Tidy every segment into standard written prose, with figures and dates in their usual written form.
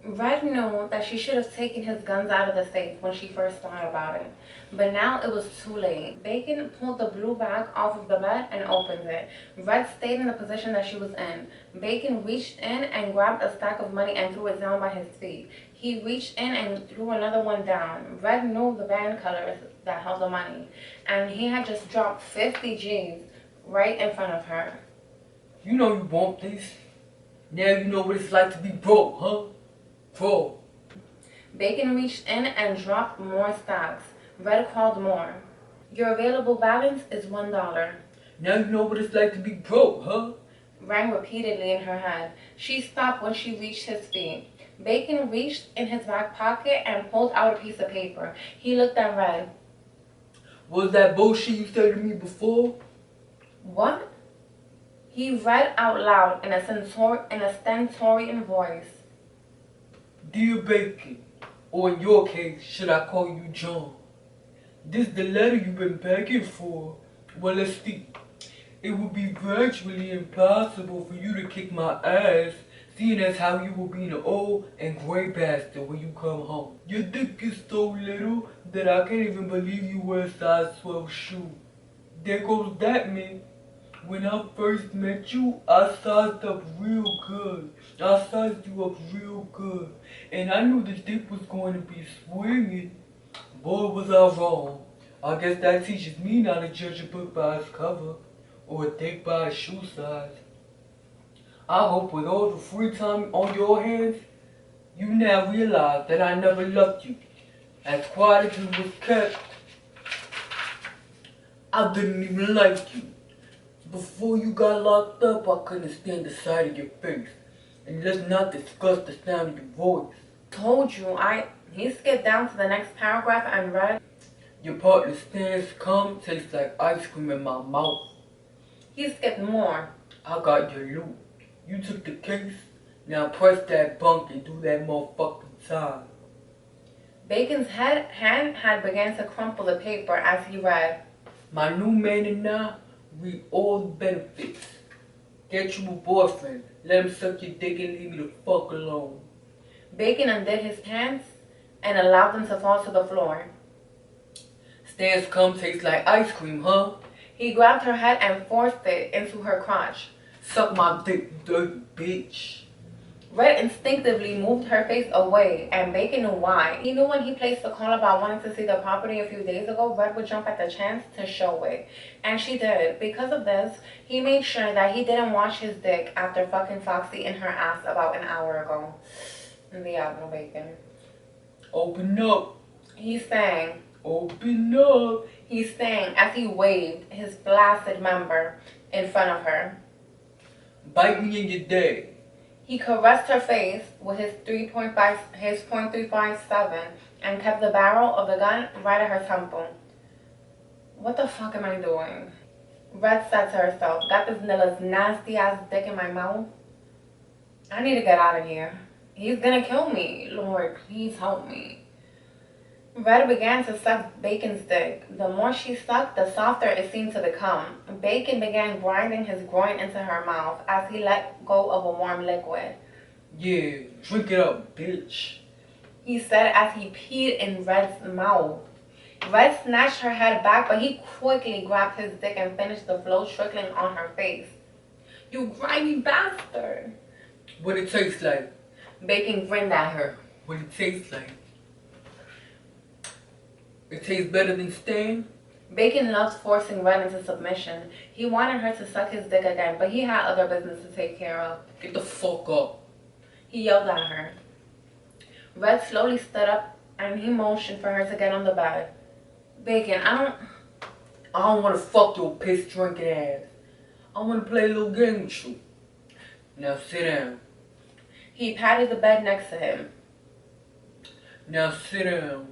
Red knew that she should have taken his guns out of the safe when she first thought about it, but now it was too late. Bacon pulled the blue bag off of the bed and opened it. Red stayed in the position that she was in. Bacon reached in and grabbed a stack of money and threw it down by his feet. He reached in and threw another one down. Red knew the band colors that held the money, and he had just dropped 50 G's right in front of her. You know you want this. Now you know what it's like to be broke, huh? Bro. Bacon reached in and dropped more stacks. Red called more. Your available balance is $1. Now you know what it's like to be broke, huh? Rang repeatedly in her head. She stopped when she reached his feet. Bacon reached in his back pocket and pulled out a piece of paper. He looked at Red. Was that bullshit you said to me before? What? He read out loud in a stentorian voice. Dear Bacon, or in your case, should I call you John? This the letter you've been begging for. Well, let's see. It would be virtually impossible for you to kick my ass, seeing as how you will be an old and gray bastard when you come home. Your dick is so little that I can't even believe you wear a size 12 shoe. There goes that man. When I first met you, I sized up real good. I sized you up real good. And I knew the dick was going to be swinging. Boy, was I wrong. I guess that teaches me not to judge a book by its cover, or a dick by its shoe size. I hope with all the free time on your hands, you now realize that I never loved you. As quiet as it was kept, I didn't even like you. Before you got locked up, I couldn't stand the sight of your face. And let's not discuss the sound of your voice. Told you, He skipped down to the next paragraph and read. Your partner stands cum tastes like ice cream in my mouth. He skipped more. I got your loot. You took the case. Now press that bunk and do that motherfucking time. Bacon's hand had begun to crumple the paper as he read. My new man and I, we all the benefits. Get you a boyfriend. Let him suck your dick and leave me the fuck alone. Bacon undid his pants and allowed them to fall to the floor. Stan's cum tastes like ice cream, huh? He grabbed her head and forced it into her crotch. Suck my dick, you dirty bitch. Red instinctively moved her face away, and Bacon knew why. He knew when he placed the call about wanting to see the property a few days ago, Red would jump at the chance to show it. And she did. Because of this, he made sure that he didn't wash his dick after fucking Foxy in her ass about an hour ago. Diablo Bacon. Open up. He sang. Open up. He sang as he waved his flaccid member in front of her. Bite me in your day. He caressed her face with his .357 and kept the barrel of the gun right at her temple. What the fuck am I doing? Red said to herself, got this Nilla's nasty ass dick in my mouth. I need to get out of here. He's gonna kill me. Lord, please help me. Red began to suck Bacon's dick. The more she sucked, the softer it seemed to become. Bacon began grinding his groin into her mouth as he let go of a warm liquid. Yeah, drink it up, bitch. He said as he peed in Red's mouth. Red snatched her head back, but he quickly grabbed his dick and finished the flow trickling on her face. You grimy bastard! What it tastes like? Bacon grinned at her. What it tastes like? It tastes better than Stan? Bacon loved forcing Red into submission. He wanted her to suck his dick again, but he had other business to take care of. Get the fuck up. He yelled at her. Red slowly stood up and he motioned for her to get on the bed. Bacon, I don't want to fuck your piss drinking ass. I want to play a little game with you. Now sit down. He patted the bed next to him. Now sit down.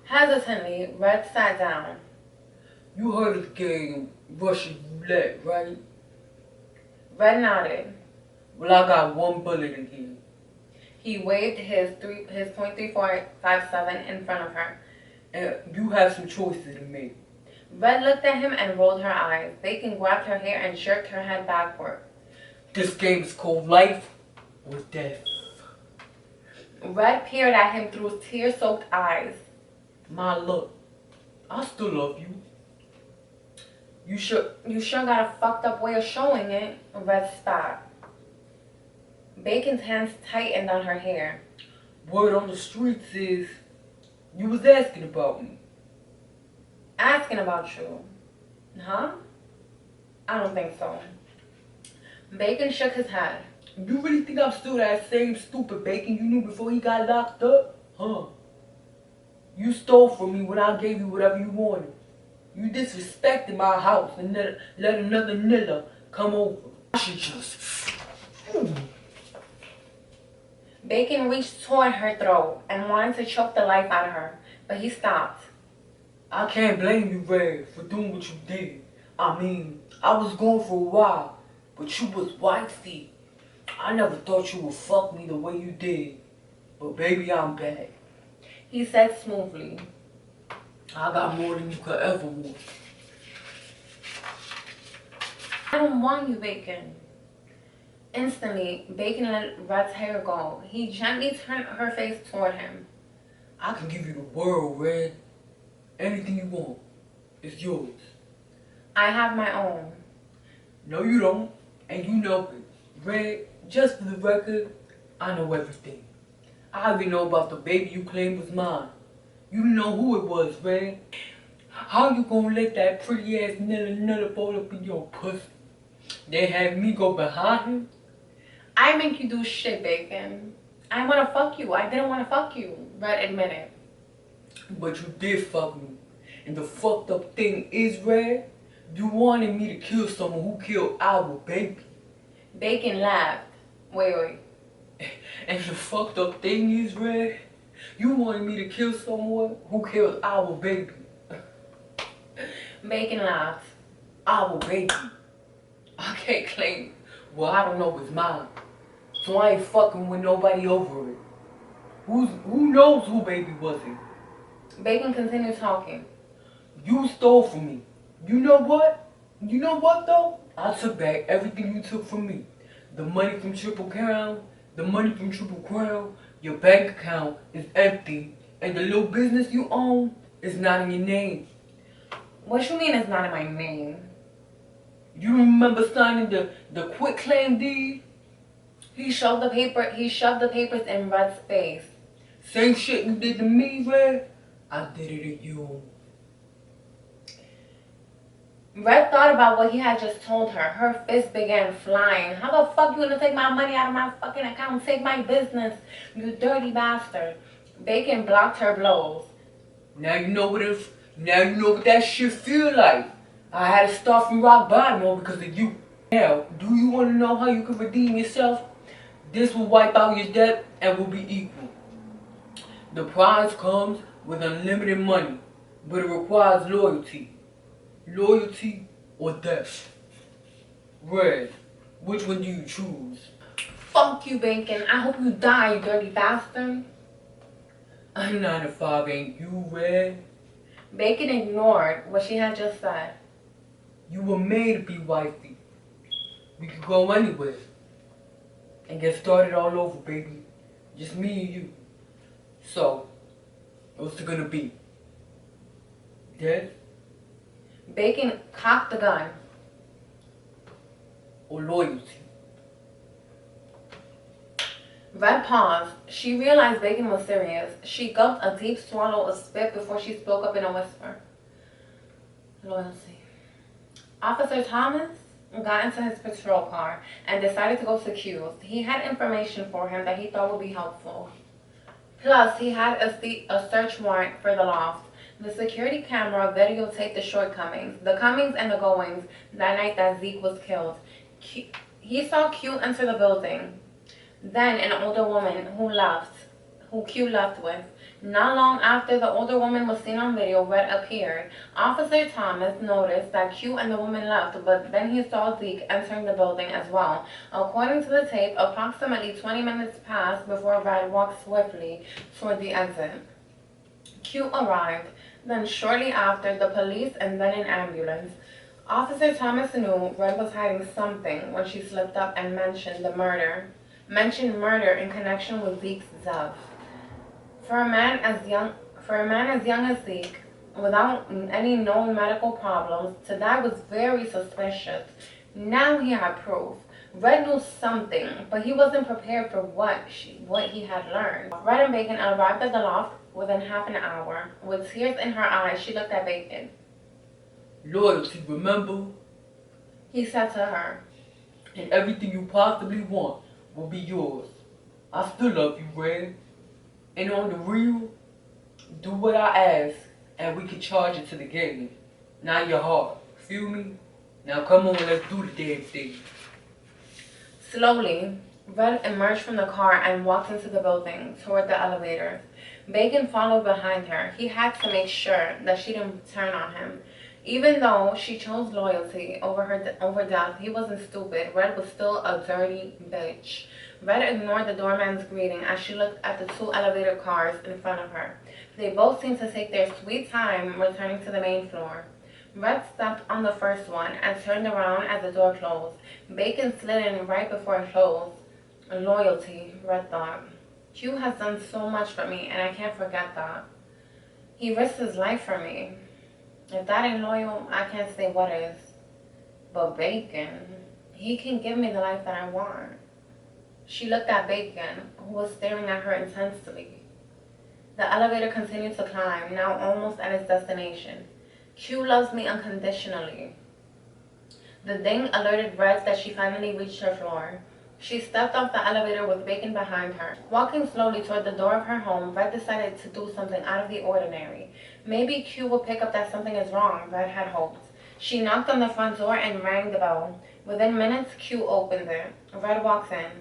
Hesitantly, Red sat down. You heard of the game Russian roulette, right? Red nodded. Well, I got one bullet in here. He waved his .3457 in front of her. And you have some choices to make. Red looked at him and rolled her eyes. Bacon grabbed her hair and jerked her head backward. This game is called life or death. Red peered at him through tear-soaked eyes. My look, I still love you. You sure got a fucked up way of showing it. Red spat. Bacon's hands tightened on her hair. Word on the streets is you was asking about me. Asking about you. Huh? I don't think so. Bacon shook his head. You really think I'm still that same stupid Bacon you knew before he got locked up? Huh? You stole from me when I gave you whatever you wanted. You disrespected my house and let another nigga come over. I should just... Bacon reached toward her throat and wanted to choke the life out of her, but he stopped. I can't blame you, Red, for doing what you did. I mean, I was gone for a while, but you was wifey. I never thought you would fuck me the way you did. But baby, I'm back. He said smoothly. I got more than you could ever want. I don't want you, Bacon. Instantly, Bacon let Red's hair go. He gently turned her face toward him. I can give you the world, Red. Anything you want. It's yours. I have my own. No, you don't. And you know it. Red, just for the record, I know everything. I even know about the baby you claimed was mine. You know who it was, Red. How you gonna let that pretty ass nilla fall up in your pussy? They had me go behind him? I make you do shit, Bacon. I wanna fuck you. I didn't wanna fuck you. Red admitted. But you did fuck me. And the fucked up thing is, Red, you wanted me to kill someone who killed our baby. Bacon laughed. Wait. And the fucked up thing is, Red, you wanted me to kill someone who killed our baby. Bacon laughed. Our baby. I can't claim it. Well, I don't know if it's mine. So I ain't fucking with nobody over it. Who knows who baby was it? Bacon continued talking. You stole from me. You know what? You know what though? I took back everything you took from me. The money from Triple Crown, your bank account is empty, and the little business you own is not in your name. What you mean it's not in my name? You remember signing the quit claim deed? He shoved the papers in Red's face. Same shit you did to me, Red, I did it to you. Red thought about what he had just told her. Her fist began flying. How the fuck you gonna take my money out of my fucking account? Take my business, you dirty bastard. Bacon blocked her blows. Now you know what that shit feel like. I had to start from rock bottom all because of you. Now, do you want to know how you can redeem yourself? This will wipe out your debt and will be equal. The prize comes with unlimited money, but it requires loyalty. Loyalty or death? Red, which one do you choose? Fuck you, Bacon. I hope you die, you dirty bastard. I'm 9 to 5, ain't you, Red? Bacon ignored what she had just said. You were made to be wifey. We could go anywhere and get started all over, baby. Just me and you. So, what's it gonna be? Death Bacon cocked the gun. or loyalty? Red paused. She realized Bacon was serious. She gulped a deep swallow of spit before she spoke up in a whisper. Loyalty. Officer Thomas got into his patrol car and decided to go to Q's. He had information for him that he thought would be helpful. Plus, he had a search warrant for the loft. The security camera videotaped the shortcomings, the comings and the goings that night that Zeke was killed. He saw Q enter the building. Then an older woman who Q left with. Not long after the older woman was seen on video, Red appeared. Officer Thomas noticed that Q and the woman left, but then he saw Zeke entering the building as well. According to the tape, approximately 20 minutes passed before Red walked swiftly toward the exit. Q arrived. Then shortly after, the police and then an ambulance. Officer Thomas knew Red was hiding something when she slipped up and mentioned the murder. mentioned murder in connection with Zeke's death. For a man as young as Zeke, without any known medical problems, to die was very suspicious. Now he had proof. Red knew something, but he wasn't prepared for what he had learned. Red and Bacon arrived at the loft within half an hour. With tears in her eyes, she looked at Bacon. Loyalty, remember? He said to her. And everything you possibly want will be yours. I still love you, Red. And on the real, do what I ask, and we can charge it to the game. Not your heart. Feel me? Now come on, let's do the damn thing. Slowly, Red emerged from the car and walked into the building toward the elevators. Bacon followed behind her. He had to make sure that she didn't turn on him. Even though she chose loyalty over death, he wasn't stupid. Red was still a dirty bitch. Red ignored the doorman's greeting as she looked at the two elevator cars in front of her. They both seemed to take their sweet time returning to the main floor. Red stepped on the first one and turned around as the door closed. Bacon slid in right before it closed. Loyalty, Red thought. Q has done so much for me, and I can't forget that. He risked his life for me. If that ain't loyal, I can't say what is. But Bacon, he can give me the life that I want. She looked at Bacon, who was staring at her intensely. The elevator continued to climb, now almost at its destination. Q loves me unconditionally. The ding alerted Red that she finally reached her floor. She stepped off the elevator with Bacon behind her. Walking slowly toward the door of her home, Red decided to do something out of the ordinary. Maybe Q would pick up that something is wrong, Red had hoped. She knocked on the front door and rang the bell. Within minutes, Q opened it. Red walks in.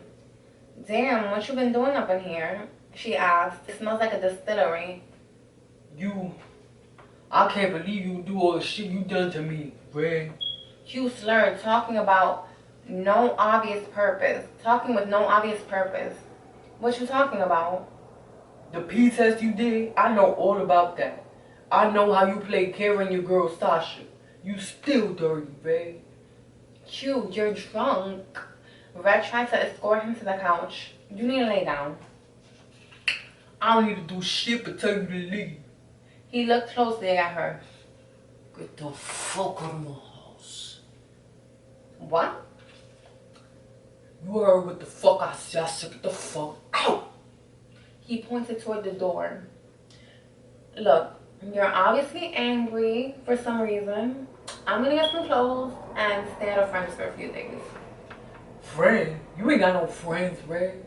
Damn, what you been doing up in here? She asked. It smells like a distillery. I can't believe you do all the shit you done to me, Red. Q slurred, talking with no obvious purpose. What you talking about? The pee test you did, I know all about that. I know how you played Kara and your girl Sasha. You still dirty, Red. Q, you're drunk. Red tried to escort him to the couch. You need to lay down. I don't need to do shit but tell you to leave. He looked closely at her. Get the fuck out of my house. What? You heard what the fuck I said. I said get the fuck out. He pointed toward the door. Look, you're obviously angry for some reason. I'm gonna get some clothes and stay at a friend's for a few days. Friend? You ain't got no friends, Red.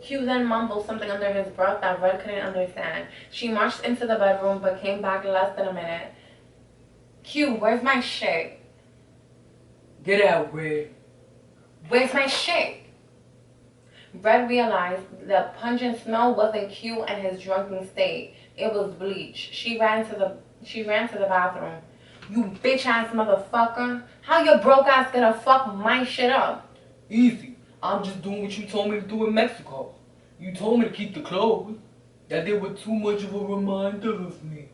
Q then mumbled something under his breath that Red couldn't understand. She marched into the bedroom but came back less than a minute. Q, where's my shit? Get out, Red. Where's my shit? Red realized the pungent smell wasn't Q and his drunken state. It was bleach. She ran to the bathroom. You bitch ass motherfucker. How your broke ass gonna fuck my shit up? Easy. I'm just doing what you told me to do in Mexico. You told me to keep the clothes. That they were too much of a reminder of me.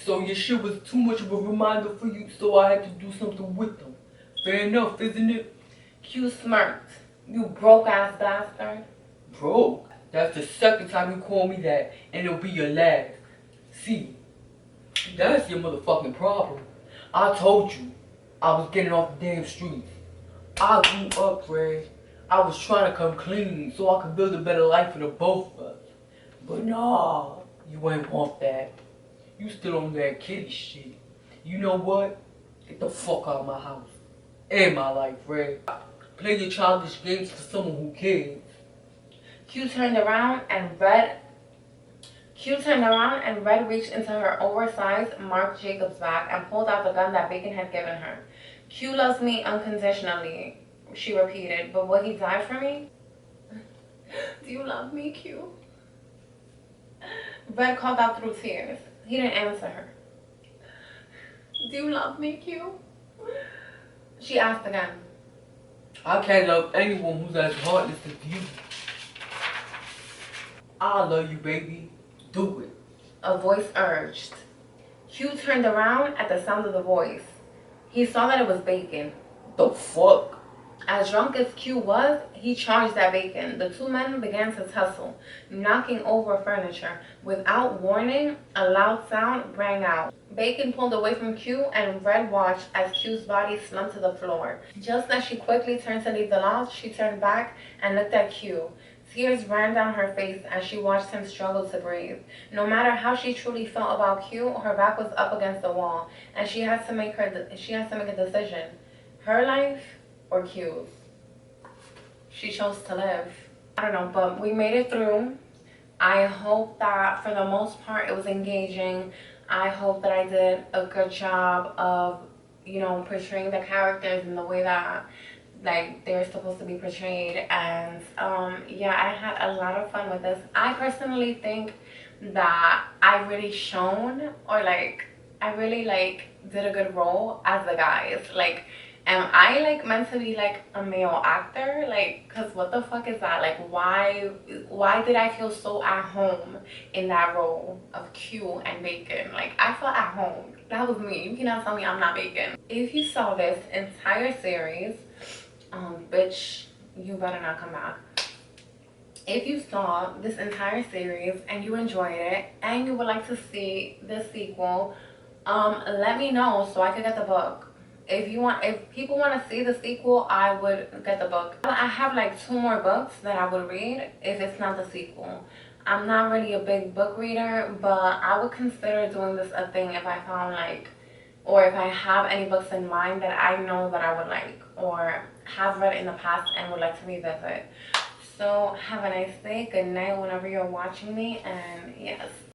So your shit was too much of a reminder for you, so I had to do something with them. Fair enough, isn't it? Q smirked. You broke ass bastard. Broke? That's the second time you call me that, and it'll be your last. See, that's your motherfucking problem. I told you I was getting off the damn streets. I grew up, Red. I was trying to come clean so I could build a better life for the both of us. But nah, you ain't want that. You still on that kitty shit. You know what? Get the fuck out of my house. And my life, Red. Play your childish games for someone who cares. Q turned around and Red reached into her oversized Marc Jacobs bag and pulled out the gun that Bacon had given her. Q loves me unconditionally, she repeated, but will he die for me? Do you love me, Q? Red called out through tears. He didn't answer her. Do you love me, Q? She asked again. I can't love anyone who's as heartless as you. I love you, baby. Do it. A voice urged. Q turned around at the sound of the voice. He saw that it was Bacon. The fuck? As drunk as Q was, he charged at Bacon. The two men began to tussle, knocking over furniture. Without warning, a loud sound rang out. Bacon pulled away from Q and Red watched as Q's body slumped to the floor. Just as she quickly turned to leave the lounge, she turned back and looked at Q. Tears ran down her face as she watched him struggle to breathe. No matter how she truly felt about Q, her back was up against the wall, and she had to make a decision: her life or Q's. She chose to live. I don't know, but we made it through. I hope that for the most part it was engaging. I hope that I did a good job of, portraying the characters in the way that like they're supposed to be portrayed. And yeah, I had a lot of fun with this. I personally think that I really shone, or like I really did a good role as the guys. Like, am I meant to be a male actor? Cause what the fuck is that? Why did I feel so at home in that role of Q and Bacon? I felt at home. That was me. You cannot tell me I'm not Bacon. If you saw this entire series, bitch, you better not come back. If you saw this entire series and you enjoyed it and you would like to see the sequel, let me know so I could get the book. If people want to see the sequel, I would get the book. I have 2 more books that I would read if it's not the sequel. I'm not really a big book reader, but I would consider doing this a thing if I found or if I have any books in mind that I know that I would like or have read in the past and would like to revisit. So have a nice day, good night whenever you're watching me, and yes.